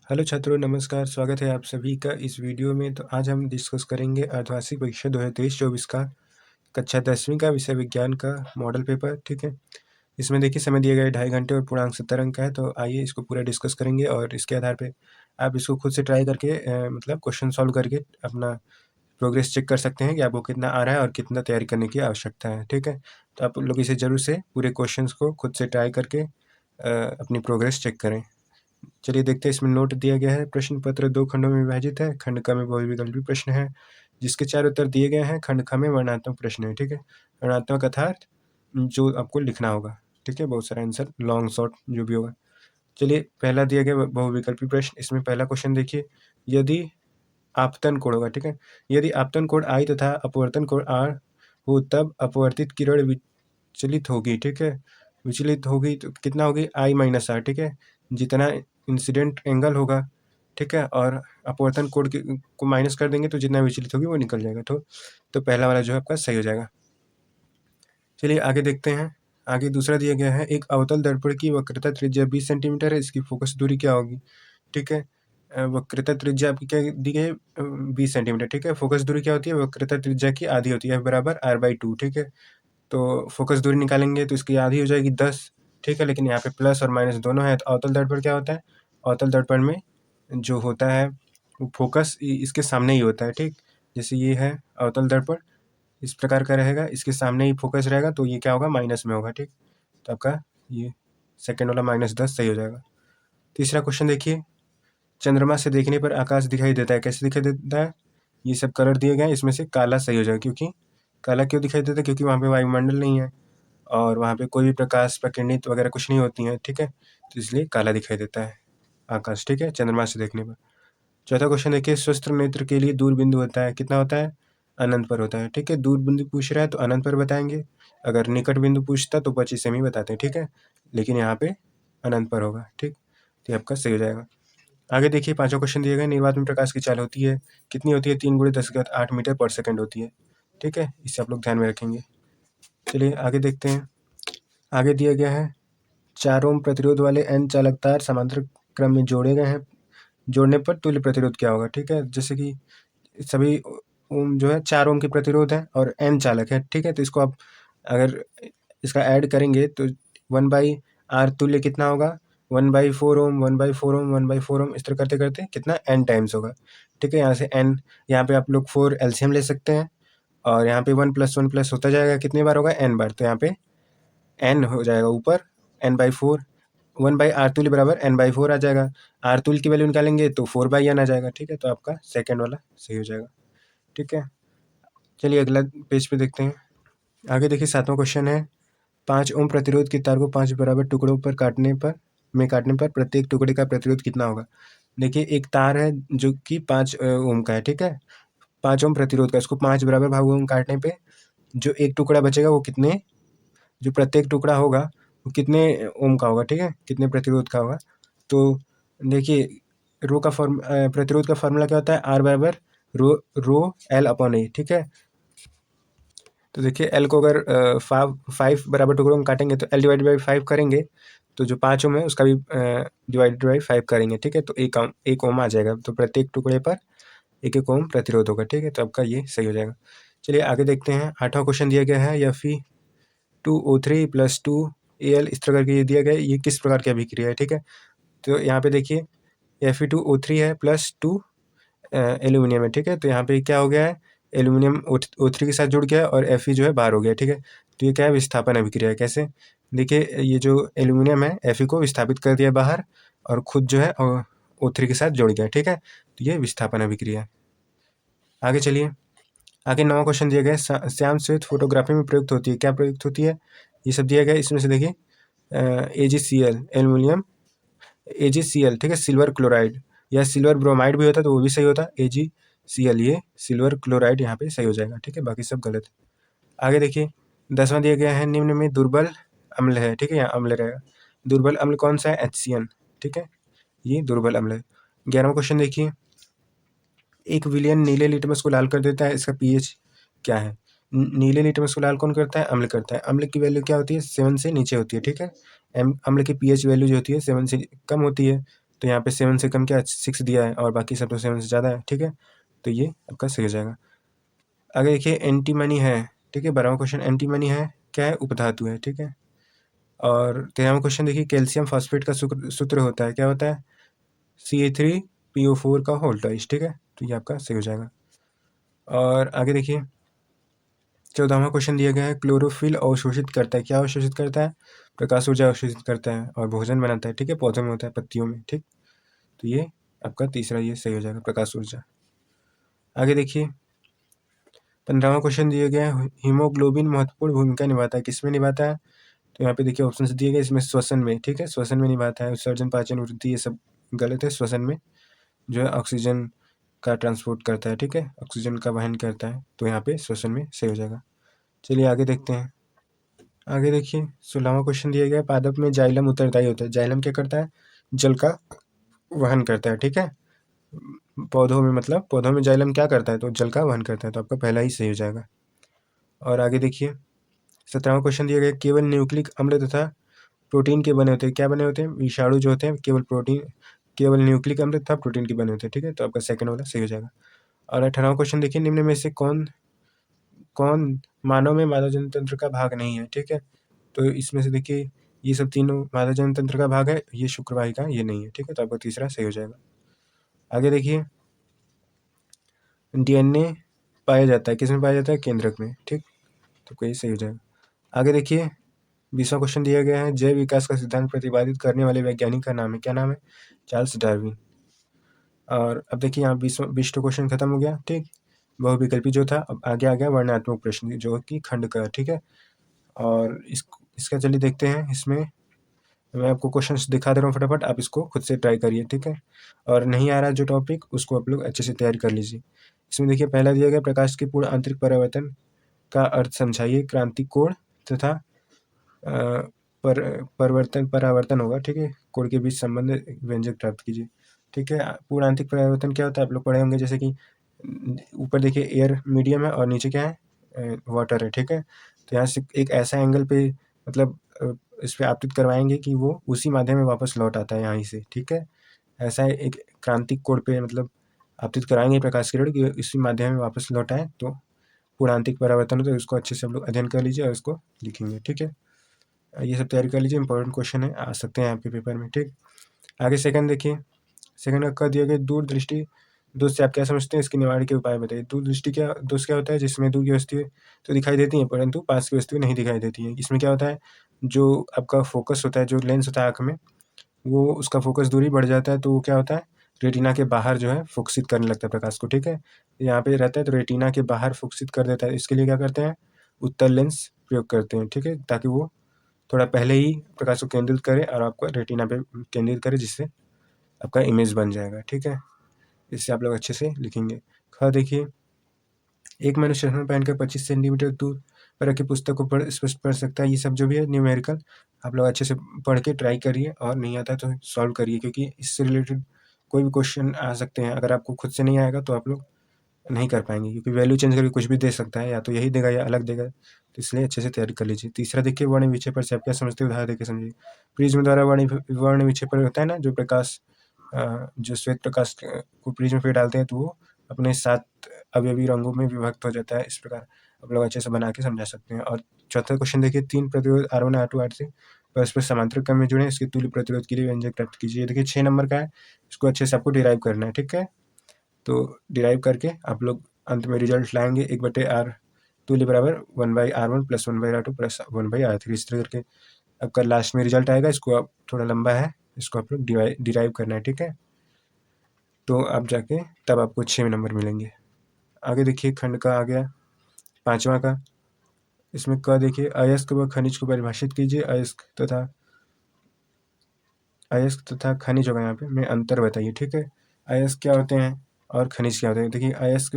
Hello छात्रों, नमस्कार। स्वागत है आप सभी का इस वीडियो में। तो आज हम डिस्कस करेंगे अर्धवार्षिक परीक्षा 2023-24 का कक्षा 10वीं का विषय विज्ञान का मॉडल पेपर। ठीक है, इसमें देखिए समय दिए गए 2.5 घंटे और पूर्णांक 70 अंक का है। तो आइए इसको पूरा डिस्कस करेंगे और इसके आधार पे आप इसको खुद से ट्राई करके मतलब क्वेश्चन सॉल्व करके अपना प्रोग्रेस चेक कर सकते हैं कि आपको कितना आ रहा है और कितना तैयारी करने की आवश्यकता है। ठीक है, तो आप लोग इसे जरूर से पूरे क्वेश्चंस को खुद से ट्राई करके अपनी प्रोग्रेस चेक करें। चलिए देखते हैं, इसमें नोट दिया गया है। प्रश्न पत्र 2 खंडों में विभाजित है। खंड क में बहुविकल्पी प्रश्न है जिसके 4 उत्तर दिए गए हैं। खंड ख में वर्णनात्मक प्रश्न है। ठीक है, वर्णनात्मक अर्थात जो आपको लिखना होगा। ठीक है, बहुत सारा आंसर लॉन्ग शॉर्ट जो भी होगा। चलिए पहला दिया गया बहुविकल्पी प्रश्न। इसमें पहला क्वेश्चन देखिए, यदि आपतन कोण होगा। ठीक है, यदि आपतन कोण I तथा अपवर्तन कोण R हो तब अपवर्तित किरण विचलित होगी। ठीक है, विचलित होगी तो कितना होगी I माइनस R। ठीक है, जितना इंसिडेंट एंगल होगा, ठीक है, और अपवर्तन कोण को माइनस कर देंगे तो जितना विचलित होगी वो निकल जाएगा। तो पहला वाला जो है आपका सही हो जाएगा। चलिए आगे देखते हैं। आगे दूसरा दिया गया है, एक अवतल दर्पण की वक्रता त्रिज्या 20 सेंटीमीटर है, इसकी फोकस दूरी क्या होगी। ठीक है, वक्रता त्रिज्या आपकी क्या दी गई है, 20 सेंटीमीटर। ठीक है, फोकस दूरी क्या होती है, वक्रता त्रिज्या की आधी होती है, बराबर R/2। ठीक है, तो फोकस दूरी निकालेंगे तो इसकी आधी हो जाएगी 10। ठीक है, लेकिन यहाँ पे प्लस और माइनस दोनों है। तो अवतल दर्पण क्या होता है, अवतल दर्पण में जो होता है वो फोकस इसके सामने ही होता है। ठीक, जैसे ये है अवतल दर्पण, इस प्रकार का रहेगा, इसके सामने ही फोकस रहेगा, तो ये क्या होगा, माइनस में होगा। ठीक, तो आपका ये सेकेंड वाला -10 सही हो जाएगा। तीसरा क्वेश्चन देखिए, चंद्रमा से देखने पर आकाश दिखाई देता है, कैसे दिखाई देता है। ये सब कलर दिए गए हैं, इसमें से काला सही हो जाएगा। क्योंकि काला क्यों दिखाई देता है, क्योंकि वहाँ पे वायुमंडल नहीं है और वहाँ पे कोई भी प्रकाश प्रकिरणित वगैरह कुछ नहीं होती है। ठीक है, तो इसलिए काला दिखाई देता है आकाश। ठीक है, चंद्रमा से देखने पर। चौथा क्वेश्चन देखिए, स्वस्थ नेत्र के लिए दूर बिंदु होता है, कितना होता है, अनंत पर होता है। ठीक है, दूर बिंदु पूछ रहा है तो अनंत पर बताएंगे। अगर निकट बिंदु पूछता तो 25 सेमी बताते हैं। ठीक है, लेकिन यहाँ पे अनंत पर होगा। ठीक, तो ये आपका सही हो जाएगा। आगे देखिए, पांचों क्वेश्चन दिए गए, निर्वात में प्रकाश की चाल होती है, कितनी होती है, 3 × 10⁸ मीटर पर सेकंड होती है। ठीक है, इसे आप लोग ध्यान में रखेंगे। चलिए आगे देखते हैं। आगे दिया गया है, 4 ओम प्रतिरोध वाले n चालक तार समांतर क्रम में जोड़े गए हैं, जोड़ने पर तुल्य प्रतिरोध क्या होगा। ठीक है, जैसे कि सभी ओम जो है 4 ओम के प्रतिरोध है और n चालक है। ठीक है, तो इसको आप अगर इसका ऐड करेंगे तो 1/r तुल्य कितना होगा, 1/4 ओम, 1/4 ओम, 1/4 ओम, इस तरह करते करते कितना n टाइम्स होगा। ठीक है, यहाँ से n, यहाँ पे आप लोग 4 एलसीएम ले सकते हैं और यहाँ पे 1 + 1 + होता जाएगा, कितनी बार होगा, n बार। तो यहाँ पे n हो जाएगा ऊपर, n/4, 1/r तुल्य बराबर n/4 आ जाएगा। r तुल्य की वैल्यू निकालेंगे तो 4/n आ जाएगा। ठीक है, तो आपका सेकेंड वाला सही हो जाएगा। ठीक है, चलिए अगला पेज पे देखते हैं। आगे देखिए, 7वां क्वेश्चन है, 5 ओम प्रतिरोध के तार को 5 बराबर टुकड़ों पर काटने पर प्रत्येक टुकड़े का प्रतिरोध कितना होगा। देखिए, एक तार है जो कि 5 ओम का है। ठीक है, 5 ओम प्रतिरोध का, इसको 5 बराबर भागों में काटने पे जो एक टुकड़ा बचेगा वो कितने, जो प्रत्येक टुकड़ा होगा वो कितने ओम का होगा। ठीक है, कितने प्रतिरोध का होगा। तो देखिए, प्रतिरोध का फॉर्मूला क्या होता है, R बराबर रो L/A। ठीक है, तो देखिए L को अगर 5 बराबर टुकड़ों में काटेंगे तो L/5 करेंगे, तो जो 5 ओम है उसका भी /5 करेंगे। ठीक है, तो 1 ओम आ जाएगा। तो प्रत्येक टुकड़े पर 1 ओम प्रतिरोध होगा। ठीक है, तो आपका ये सही हो जाएगा। चलिए आगे देखते हैं। 8वां क्वेश्चन दिया गया है, Fe2O3 + 2Al इस तरह करके ये दिया गया है, ये किस प्रकार की अभिक्रिया है। ठीक है, तो यहाँ पे देखिए Fe2O3 है +2 एल्यूमिनियम है। ठीक है, तो यहाँ पे क्या हो गया है, एल्यूमिनियम O3 के साथ जुड़ गया और Fe जो है बाहर हो गया। ठीक है, तो ये क्या है, विस्थापन अभिक्रिया है। कैसे, देखिए ये जो एल्यूमिनियम है Fe को विस्थापित कर दिया बाहर और खुद जो है O3 के साथ जुड़ गया। ठीक है, तो ये विस्थापन अभिक्रिया है। आगे चलिए, आगे 9वां क्वेश्चन दिया गया है, श्याम श्वेत फोटोग्राफी में प्रयुक्त होती है, क्या प्रयुक्त होती है, ये सब दिया गया है। इसमें से देखिए AgCl एल्यूमिनियम, AgCl, ठीक है, सिल्वर क्लोराइड या सिल्वर ब्रोमाइड भी होता तो वो भी सही होता, AgCl, ये सिल्वर क्लोराइड यहाँ पे सही हो जाएगा। ठीक है, बाकी सब गलत है। आगे देखिए, 10वां दिया गया है, निम्न में दुर्बल अम्ल है। ठीक है, यहाँ अम्ल रहेगा, दुर्बल अम्ल कौन सा है, HCN। ठीक है, ये दुर्बल अम्ल है। 11वां क्वेश्चन देखिए, एक विलयन नीले लिटमस को लाल कर देता है, इसका pH क्या है। नीले लिटमस को लाल कौन करता है, अम्ल करता है। अम्ल की वैल्यू क्या होती है, 7 से नीचे होती है। ठीक है, अम्ल की pH वैल्यू जो होती है 7 से कम होती है, तो यहाँ पे 7 से कम क्या 6 दिया है और बाकी सब तो 7 से ज़्यादा है, ठीक है। तो ये आपका सही हो जाएगा। आगे देखिए एंटीमनी है, ठीक है। 12वां क्वेश्चन एंटीमनी है, क्या है, उपधातु है, ठीक है। और 13वां क्वेश्चन देखिए कैल्शियम फॉस्फेट का सूत्र होता है, क्या होता है, CA3PO4 का होल ट्वाइस, ठीक है। तो ये आपका सही हो जाएगा। और आगे देखिए 14वां क्वेश्चन दिया गया है क्लोरोफिल अवशोषित करता है, क्या अवशोषित करता है, प्रकाश ऊर्जा अवशोषित करता है और भोजन बनाता है, ठीक है। पौधों में होता है, पत्तियों में, ठीक। तो ये आपका तीसरा ये सही हो जाएगा, प्रकाश ऊर्जा। आगे देखिए 15वां क्वेश्चन दिया गया है हीमोग्लोबिन महत्वपूर्ण भूमिका निभाता है, किसमें निभाता है, तो यहाँ पे देखिए ऑप्शन दिए गए, इसमें श्वसन में, ठीक है, श्वसन में निभाता है। उत्सर्जन, पाचन, वृद्धि ये सब गलत है। श्वसन में जो है ऑक्सीजन का ट्रांसपोर्ट करता है, ठीक है, ऑक्सीजन का वहन करता है, तो यहाँ पे श्वसन में सही हो जाएगा। चलिए आगे देखते हैं। आगे देखिए 16वां क्वेश्चन दिया गया है पादप में जाइलम उत्तरदायी होता है, जाइलम क्या करता है, जल का वहन करता है, ठीक है। पौधों में मतलब पौधों में जाइलम क्या करता है, तो जल का वहन करता है, तो आपका पहला ही सही हो जाएगा। और आगे देखिए 17वां क्वेश्चन दिया गया केवल न्यूक्लिक अम्ल तथा प्रोटीन के बने होते हैं, क्या बने होते हैं, विषाणु जो होते हैं केवल प्रोटीन, केवल न्यूक्लिक अम्ल तथा प्रोटीन के बने होते हैं, ठीक है। तो आपका सेकंड वाला सही हो जाएगा। और 18वां क्वेश्चन देखिए निम्न में से कौन कौन मानव में मानव जनतंत्र का भाग नहीं है, ठीक है। तो इसमें से देखिए ये सब तीनों मानव जनतंत्र का भाग है, ये शुक्रवाहिका ये नहीं है, ठीक है। तो आपका तीसरा सही हो जाएगा। आगे देखिए DNA पाया जाता है, किसमें पाया जाता है, केंद्रक में, ठीक। तो कोई सही हो जाएगा। आगे देखिए 20वां क्वेश्चन दिया गया है जैव विकास का सिद्धांत प्रतिपादित करने वाले वैज्ञानिक का नाम है, क्या नाम है, चार्ल्स डार्विन। और अब देखिए यहाँ 20 क्वेश्चन खत्म हो गया, ठीक। बहुविकल्पी जो था, अब आगे आ गया वर्णनात्मक प्रश्न जो कि खंड का, ठीक है। और इसका चलिए देखते हैं। इसमें मैं आपको क्वेश्चंस दिखा दे रहा हूँ फटाफट, आप इसको खुद से ट्राई करिए, ठीक है। और नहीं आ रहा जो टॉपिक उसको आप लोग अच्छे से तैयारी कर लीजिए। इसमें देखिए पहला दिया गया प्रकाश के पूर्ण आंतरिक परावर्तन का अर्थ समझाइए, क्रांति कोण तथा पर परावर्तन होगा, ठीक है, कोण के बीच संबंध व्यंजक प्राप्त कीजिए, ठीक है। पूर्ण आंतरिक परावर्तन क्या होता है आप लोग पढ़े होंगे, जैसे कि ऊपर देखिए एयर मीडियम है और नीचे क्या है, वाटर है, ठीक है। तो यहाँ से एक ऐसा एंगल पे मतलब इस पे आपतित करवाएंगे कि वो उसी माध्यम में वापस लौट आता है यहाँ से, ठीक है। ऐसा एक क्रांतिक कोण पे मतलब आपतित कराएंगे प्रकाश किरण कि इसी माध्यम में वापस लौट आए, तो पूर्णांतिक परावर्तन होता है। उसको अच्छे से हम लोग अध्ययन कर लीजिए और उसको लिखेंगे, ठीक है। ये सब तैयारी कर लीजिए, इंपॉर्टेंट क्वेश्चन है, आ सकते हैं आपके पेपर में, ठीक। आगे सेकंड देखिए, सेकंड का कर दिया गया दूरदृष्टि दोष से आप क्या समझते हैं, इसके निवारण के उपाय बताइए। दूरदृष्टि क्या दोष क्या होता है, जिसमें दूर की वस्तुएं तो दिखाई देती हैं परंतु पास की वस्तुएं नहीं दिखाई देती हैं। इसमें क्या होता है, जो आपका फोकस होता है, जो लेंस होता है आँख में, वो उसका फोकस दूरी बढ़ जाता है, तो वो क्या होता है, रेटिना के बाहर जो है फोकसित करने लगता है प्रकाश को, ठीक है। यहाँ पे रहता है तो रेटिना के बाहर फोकसित कर देता है। इसके लिए क्या करते हैं, उत्तल लेंस प्रयोग करते हैं, ठीक है, ताकि वो थोड़ा पहले ही प्रकाश को केंद्रित करे और आपका रेटिना पे केंद्रित करे, जिससे आपका इमेज बन जाएगा, ठीक है। इससे आप लोग अच्छे से लिखेंगे। ख देखिए एक मनुष्य चश्मा पहनकर 25 सेंटीमीटर दूर पर रखी पुस्तक को पढ़ स्पष्ट पढ़ सकता है। ये सब जो भी है न्यूमेरिकल आप लोग अच्छे से पढ़ के ट्राई करिए, और नहीं आता तो सॉल्व करिए, क्योंकि इससे रिलेटेड कोई भी क्वेश्चन आ सकते हैं। अगर आपको खुद से नहीं आएगा तो आप लोग नहीं कर पाएंगे, क्योंकि वैल्यू चेंज करके कुछ भी दे सकता है, या तो यही देगा या अलग देगा। तो इसलिए अच्छे से तैयारी कर लीजिए। तीसरा देखिए वर्ण विक्षेपण से आप क्या समझते हो, उदाहरण देके समझिए। प्रिज्म द्वारा वर्ण विक्षेपण होता है ना, जो प्रकाश जो श्वेत प्रकाश को प्रिज्म पे डालते हैं तो वो अपने 7 अवयवी रंगों में विभक्त हो जाता है। इस प्रकार आप लोग अच्छे से बना के समझा सकते हैं। और चौथा क्वेश्चन देखिए 3 प्रतिरोध R1 R2 R3 परस्पर समांतर क्रम में जुड़े, इसके तुल्य प्रतिरोध के लिए व्यंजक प्राप्त कीजिए। देखिए 6 नंबर का है, इसको अच्छे से आपको डिराइव करना है, ठीक है। तो डिराइव करके आप लोग अंत में रिजल्ट लाएंगे 1/R तुल्य बराबर 1/R1 plus 1/R2 plus 1/R3, इस तरह करके आपका लास्ट में रिजल्ट आएगा। इसको आप थोड़ा लंबा है, इसको आप लोग डिराइव करना है, ठीक है। तो आप जाके तब आपको 6 नंबर मिलेंगे। आगे देखिए खंड का आ गया 5वां का। इसमें क देखिए अयस्क व खनिज को परिभाषित कीजिए। अयस्क तथा खनिज होगा यहाँ पे, में अंतर बताइए, ठीक है। अयस्क क्या होते हैं और खनिज क्या होते हैं। देखिए अयस्क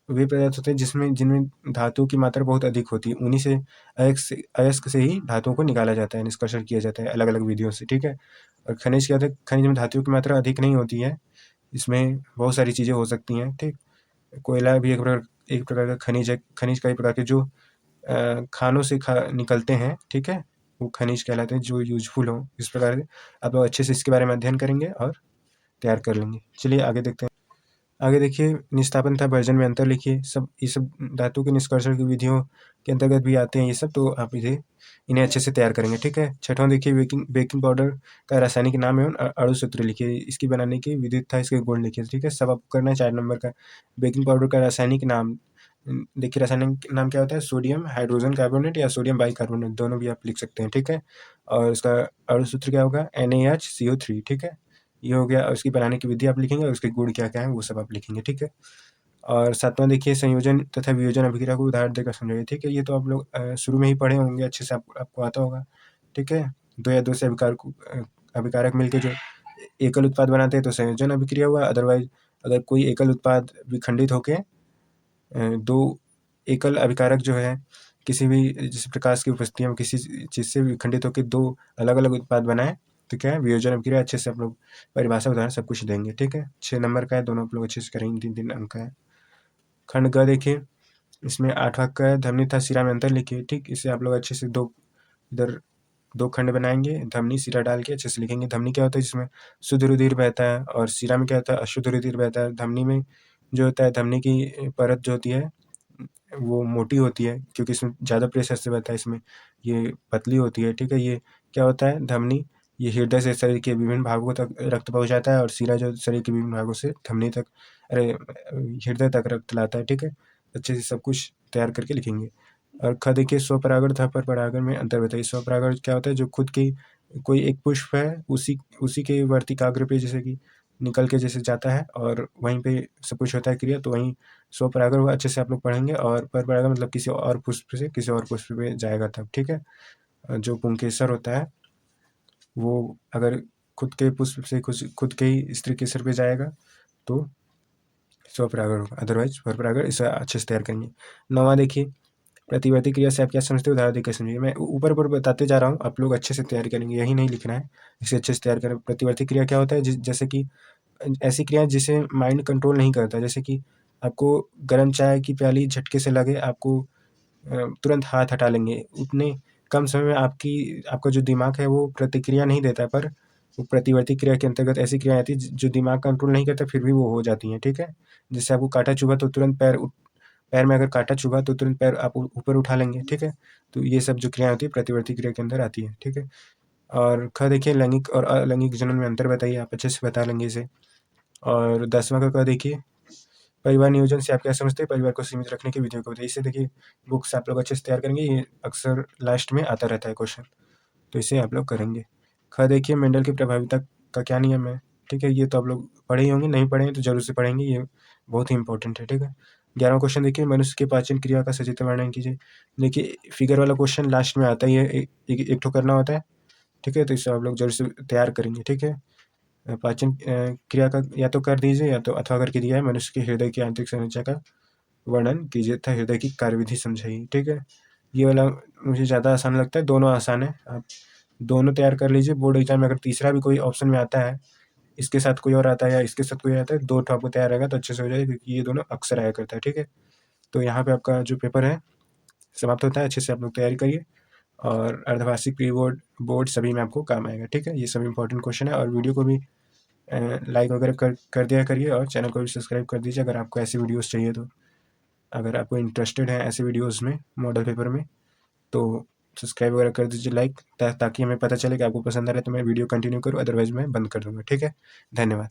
वे पदार्थ होते हैं जिनमें धातु की मात्रा बहुत अधिक होती है, उन्हीं से अयस्क से ही धातुओं को निकाला जाता है, निष्कर्षण किया जाता है अलग अलग विधियों से, ठीक है। और खनिज क्या होता है, खनिज में धातुओं की मात्रा अधिक नहीं होती है, इसमें बहुत सारी चीज़ें हो सकती हैं, ठीक। कोयला भी एक प्रकार का खनिज है। खनिज कई प्रकार के जो खानों से निकलते हैं, ठीक है। वो खनिज कहलाते हैं जो यूजफुल हों। इस प्रकार से आप लोग अच्छे से इसके बारे में अध्ययन करेंगे और तैयार कर लेंगे। चलिए आगे देखते हैं। आगे देखिए, निस्तापन तथा भर्जन में अंतर लिखिए। सब ये सब धातु के निष्कर्षण की विधियों के अंतर्गत भी आते हैं ये सब, तो आप इन्हें अच्छे से तैयार करेंगे, ठीक है। छठवां देखिए, बेकिंग पाउडर का रासायनिक नाम एवं अणु सूत्र लिखिए। इसकी बनाने की विधि तथा इसके गुण लिखिए, ठीक है। सब आपको करना है 4 नंबर का। बेकिंग पाउडर का रासायनिक नाम, देखिए रासायनिक नाम क्या होता है, सोडियम हाइड्रोजन कार्बोनेट या सोडियम बाइकार्बोनेट, दोनों भी आप लिख सकते हैं, ठीक है। और इसका अणु सूत्र क्या होगा, NaHCO3, ठीक है। ये हो गया। और उसकी बनाने की विधि आप लिखेंगे और उसके गुण क्या क्या है वो सब आप लिखेंगे, ठीक है। और सातवां देखिए, संयोजन तथा वियोजन अभिक्रिया को उदाहरण देकर समझाइए, ठीक है। ये तो आप लोग शुरू में ही पढ़े होंगे, अच्छे से आपको आता होगा, ठीक है। दो या दो से अभिकारक मिलकर जो एकल उत्पाद बनाते हैं तो संयोजन अभिक्रिया हुआ। अदरवाइज अगर कोई एकल उत्पाद विखंडित होके दो एकल अभिकारक जो है किसी भी जिस प्रकाश की उपस्थिति में किसी चीज़ से विखंडित होकर दो अलग अलग उत्पाद बनाए तो क्या है, वियोजन अभिक्रिया। अच्छे से आप लोग परिभाषा उदाहरण सब कुछ देंगे, ठीक है। 6 नंबर का है, दोनों आप लोग अच्छे से करेंगे, 3-3 अंक का है। खंड ग देखिए, इसमें 8वां का है, धमनी तथा शिरा में अंतर लिखिए, ठीक। इसे आप लोग अच्छे से इधर दो खंड बनाएंगे, धमनी शिरा डाल के अच्छे से लिखेंगे। धमनी क्या होता है, जिसमें शुद्ध रुधिर बहता है, और शिरा में क्या होता है, अशुद्ध रुधिर बहता है। धमनी में जो होता है, धमनी की परत जो होती है वो मोटी होती है क्योंकि इसमें ज़्यादा प्रेशर से बहता है, इसमें ये पतली होती है, ठीक है। ये क्या होता है, धमनी ये हृदय से शरीर के विभिन्न भागों तक रक्त पहुँचाता है, और शिरा जो शरीर के विभिन्न भागों से धमनी तक हृदय तक रक्त लाता है, ठीक है। अच्छे से सब कुछ तैयार करके लिखेंगे। और ख देखिए, स्वपरागण तथा परपरागण में अंतर बताइए। स्वपरागण क्या होता है, जो खुद की कोई एक पुष्प है उसी के वर्तिकाग्र पे जैसे कि निकल के जैसे जाता है और वहीं पे सब कुछ होता है क्रिया, तो वहीं स्वपरागण हुआ। अच्छे से आप लोग पढ़ेंगे। और परपरागण मतलब किसी और पुष्प से किसी और पुष्प पे जाएगा तब, ठीक है। जो पुंकेसर होता है वो अगर खुद के पुष्प से खुद के ही स्त्री के सिर पे जाएगा तो स्वपरागण होगा, अदरवाइज परपरागण। इसे अच्छे से तैयार करेंगे। 9वां देखिए, प्रतिवर्ती क्रिया से आप क्या समझते हो, उदाहरण देकर समझिए। मैं ऊपर ऊपर बताते जा रहा हूँ, आप लोग अच्छे से तैयारी करेंगे, यही नहीं लिखना है, इसे अच्छे से तैयार करें। प्रतिवर्ती क्रिया क्या होता है, जैसे कि ऐसी क्रिया जिसे माइंड कंट्रोल नहीं करता। जैसे कि आपको गर्म चाय की प्याली झटके से लगे, आपको तुरंत हाथ हटा लेंगे। उतने कम समय में आपका जो दिमाग है वो प्रतिक्रिया नहीं देता, पर वो प्रतिवर्ती क्रिया के अंतर्गत ऐसी क्रिया आती है जो दिमाग कंट्रोल नहीं करता फिर भी वो हो जाती हैं, ठीक है। जैसे आपको काँटा चुभा तो तुरंत पैर में अगर काँटा चुभा तो तुरंत पैर आप ऊपर उठा लेंगे, ठीक है। तो ये सब जो क्रिया होती है प्रतिवर्ती क्रिया के अंदर आती है, ठीक है। और ख देखिए, लैंगिक और अलैंगिक जनन में अंतर बताइए, आप अच्छे से बता लेंगे इसे। और 10वां का क देखिए, परिवार नियोजन से आप क्या समझते हैं, परिवार को सीमित रखने की विधियों को बताइए। इसे देखिए बुक्स आप लोग अच्छे से तैयार करेंगे, ये अक्सर लास्ट में आता रहता है क्वेश्चन, तो इसे आप लोग करेंगे। ख देखिए, मेंडल की प्रभाविता का क्या नियम है, ठीक है। ये तो आप लोग पढ़े ही होंगे, नहीं पढ़े हैं तो जरूर से पढ़ेंगे, ये बहुत ही इंपॉर्टेंट है, ठीक है। 11वां क्वेश्चन देखिए, मनुष्य के पाचन क्रिया का सचित्र वर्णन कीजिए। देखिए फिगर वाला क्वेश्चन लास्ट में आता ही है, एक ठो करना होता है, ठीक है। तो इसे आप लोग जरूर से तैयार करेंगे, ठीक है। पाचन क्रिया का या तो कर दीजिए या तो अथवा करके दिया है, मनुष्य के हृदय की आंतरिक संरचना का वर्णन कीजिए तथा हृदय की कार्यविधि समझाइए, ठीक है। ये वाला मुझे ज़्यादा आसान लगता है, दोनों आसान है, आप दोनों तैयार कर लीजिए। बोर्ड एग्जाम में अगर तीसरा भी कोई ऑप्शन में आता है, इसके साथ कोई और आता है या इसके साथ कोई आता है, दो ठो आपको तैयार रहेगा तो अच्छे से हो जाएगा, क्योंकि ये दोनों अक्सर आया करता है, ठीक है। तो यहाँ पे आपका जो पेपर है समाप्त होता है। अच्छे से आप लोग तैयारी करिए, और अर्धवार्षिक प्री बोर्ड बोर्ड सभी में आपको काम आएगा, ठीक है। ये सब इंपॉर्टेंट क्वेश्चन है। और वीडियो को भी लाइक वगैरह कर दिया करिए, और चैनल को भी सब्सक्राइब कर दीजिए अगर आपको ऐसी वीडियोस चाहिए तो। अगर आपको इंटरेस्टेड है ऐसे वीडियोस में मॉडल पेपर में, तो सब्सक्राइब वगैरह कर दीजिए, लाइक, ताकि हमें पता चले कि आपको पसंद आ रहा है तो मैं वीडियो कंटिन्यू करूँ, अदरवाइज मैं बंद कर दूँगा, ठीक है। धन्यवाद।